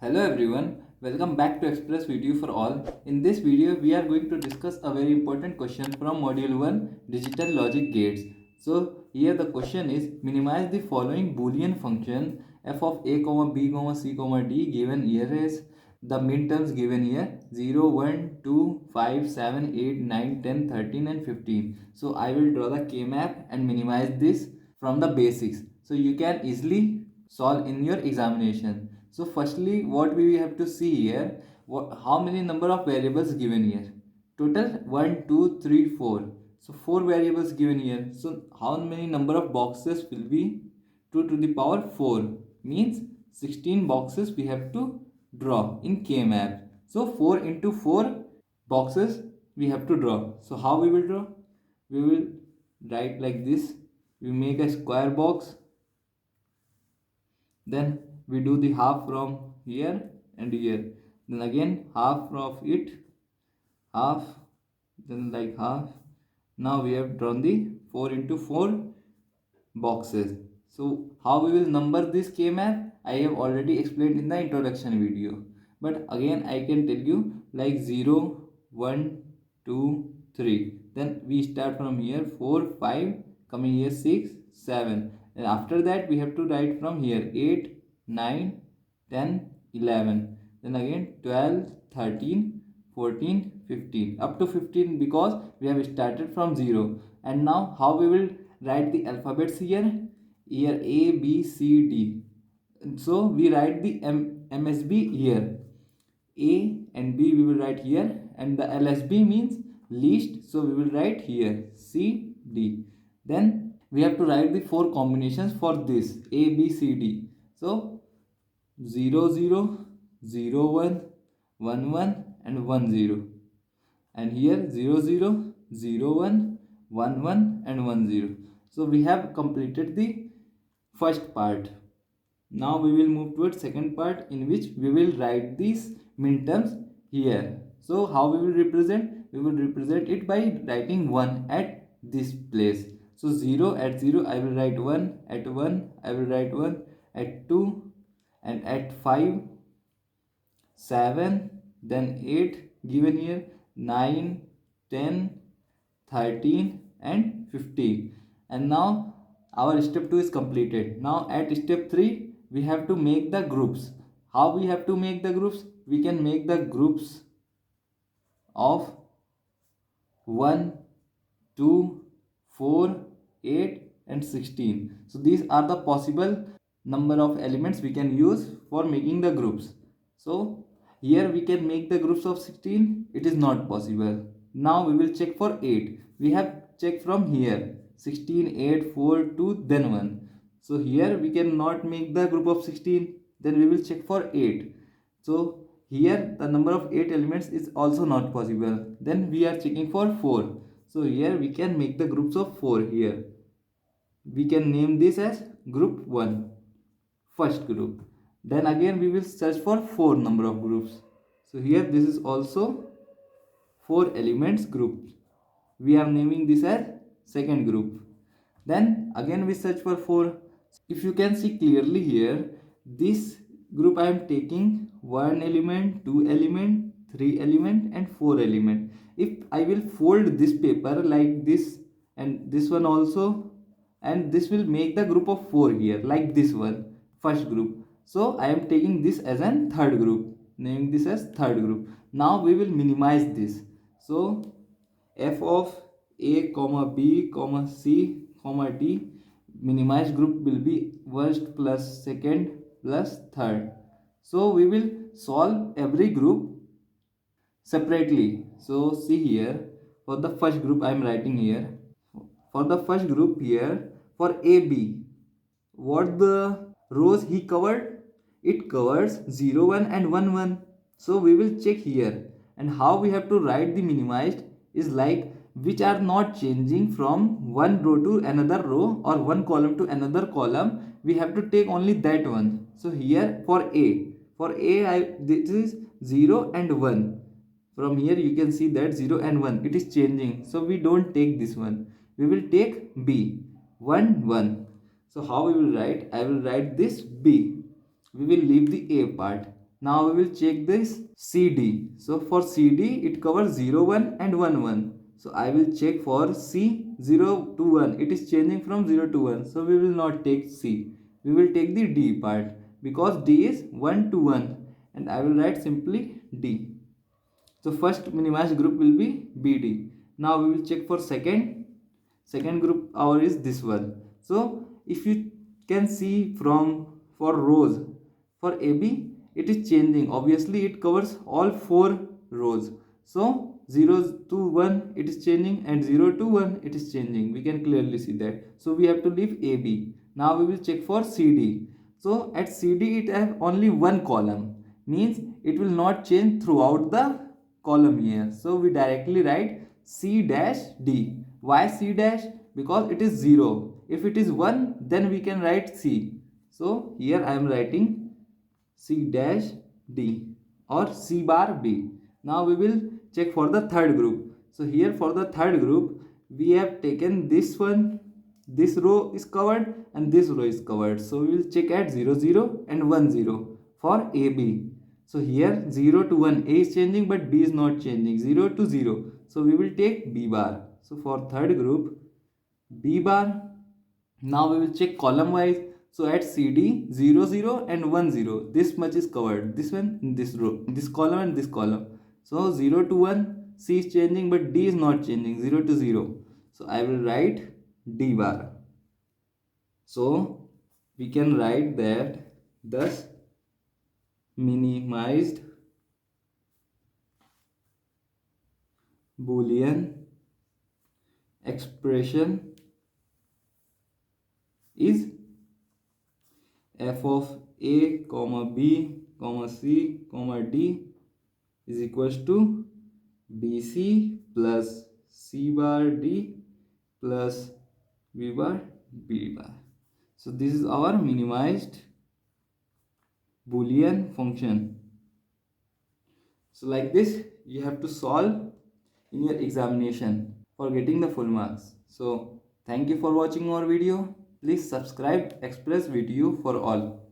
Hello everyone, welcome back to Express VTU for all. In this video, we are going to discuss a very important question from Module 1 Digital Logic Gates. So here the question is, minimize the following Boolean function f of a, b, c, d given here is the minterms given here 0, 1, 2, 5, 7, 8, 9, 10, 13 and 15. So I will draw the K-map and minimize this from the basics. So you can easily solve in your examination. So firstly, what we have to see here, how many number of variables given here? Total 1, 2, 3, 4. So 4 variables given here. So how many number of boxes will be? 2 to the power 4 means 16 boxes we have to draw in K-map. So 4 into 4 boxes we have to draw. So how we will draw? We will write like this. We make a square box, then we do the half from here and here, then again half of it, half, then like half. Now we have drawn the 4 into 4 boxes. So how we will number this K-map, I have already explained in the introduction video, but again I can tell you like 0, 1, 2, 3, then we start from here 4, 5, coming here 6, 7, and after that we have to write from here 8, 9, 10, 11, then again 12, 13, 14, 15, up to 15 because we have started from 0. And now how we will write the alphabets here? Here A, B, C, D. So we write the MSB here. A and B we will write here, and the LSB means least, so we will write here C, D. Then we have to write the 4 combinations for this A, B, C, D. So 0, 0, 0, 1, 1, 1 and 1, 0. And here 0, 0, 0, 1, 1, 1 and 1, 0. So we have completed the first part. Now we will move towards second part, in which we will write these minterms here. So how we will represent? We will represent it by writing 1 at this place. So 0 at 0 I will write 1, at 1 I will write 1, at 2 and at 5, 7, then 8 given here, 9, 10, 13 and 15. And now our step 2 is completed. Now at step 3 we have to make the groups. How we have to make the groups? We can make the groups of 1, 2, 4, 8 and 16. So these are the possible number of elements we can use for making the groups. So here we can make the groups of 16. It is not possible. Now we will check for 8. We have checked from here 16, 8, 4, 2, then 1. So here we cannot make the group of 16. Then we will check for 8. So here the number of 8 elements is also not possible. Then we are checking for 4. So here we can make the groups of 4 here. We can name this as group 1, first group. Then again we will search for 4 number of groups. So here this is also 4 elements group. We are naming this as second group. Then again we search for 4. If you can see clearly here, this group I am taking 1 element, 2 element, 3 element and 4 element. If I will fold this paper like this and this one also, and this will make the group of 4 here, like this one, first group. So I am taking this as a third group, naming this as third group. Now we will minimize this. So f of a, b, c, d, minimized group will be first plus second plus third. So we will solve every group separately. So see here, for the first group I am writing here. For the first group here, for AB, what the rows he covered? It covers 0, 1 and 1, 1. So we will check here. And how we have to write the minimized is like which are not changing from one row to another row or one column to another column. We have to take only that one. So here for A, this is 0 and 1. From here you can see that 0 and 1, it is changing. So we don't take this one. We will take B, 1, 1. So how we will write? I will write this B. We will leave the A part. Now we will check this CD. So for CD it covers 0 1 and 1 1. So I will check for C 0 to 1. It is changing from 0 to 1. So we will not take C. We will take the D part because D is 1 to 1, and I will write simply D. So first minimized group will be BD. Now we will check for second group our is this one. So if you can see from for rows, for AB it is changing. Obviously it covers all 4 rows. So 0 to 1 it is changing, and 0 to 1 it is changing. We can clearly see that. So we have to leave AB. Now we will check for CD. So at CD it has only one column, means it will not change throughout the column here. So we directly write C dash D. Why C dash? Because it is 0. If it is 1, then we can write C. So here I am writing C dash D or C bar B. Now we will check for the third group. So here for the third group we have taken this one. This row is covered and this row is covered. So we will check at 0 0 and 1 0 for AB. So here 0 to 1 A is changing but B is not changing. 0 to 0. So we will take B bar. So for third group B bar. Now we will check column wise. So at CD 0 0 and 1 0, this much is covered. This one, this row, this column and this column. So 0 to 1 C is changing but D is not changing. 0 to 0. So I will write D bar. So we can write that thus minimized Boolean expression is f of a comma b comma c comma d is equals to bc plus c bar d plus b bar b bar. So this is our minimized Boolean function. So like this you have to solve in your examination for getting the full marks. So thank you for watching our video. Please subscribe Express VTU for all.